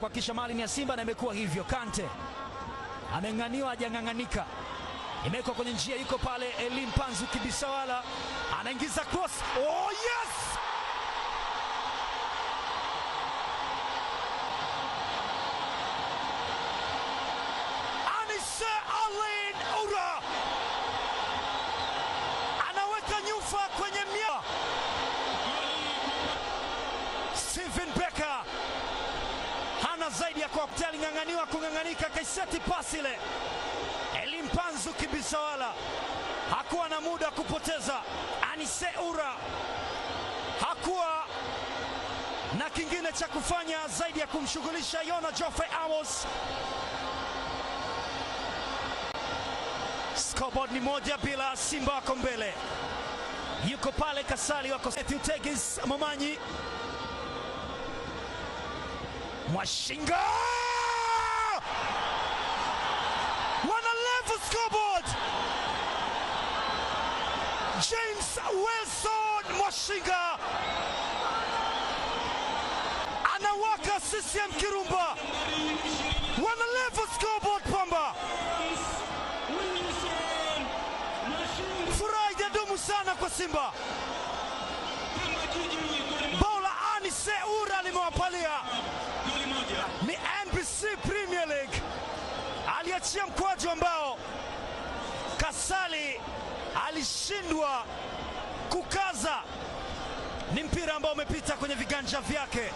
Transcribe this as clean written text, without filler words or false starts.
Kwa kisha mali ni ya Simba na imekuwa hivyo. Kante ameng'aniwa, hajang'ang'anika, imekuwa kwenye njia, yuko pale Elim Panzu Kibisawala anaingiza cross. Oh yes! Anise Alain Oura anaweka nyufa kwenye mia. Steven Becker hana zaidi ya cocktail, ng'ang'aniwa, kung'ang'anika, kaiseti pasi ile. Elim Panzu Kibisawala hakuwa na muda kupoteza. Anise Oura hakuwa na kingine cha kufanya zaidi ya kumshughulisha Yona Geoffrey Amos. Scoreboard ni 1-0, Simba wako mbele. Yuko pale Kasali, wako Matthew Tegis Momanyi. Mwashinga wana level scoreboard. James Wilson Mwashinga anawaka CCM Kirumba, wana level scoreboard Pamba. Furaha ijadumu sana kwa Simba. Bola Anise Oura limewapalia. Ni NBC Premier League, aliachia mkwaju ambao Kasali alishindwa kukaza. Ni mpira ambao umepita kwenye viganja vyake.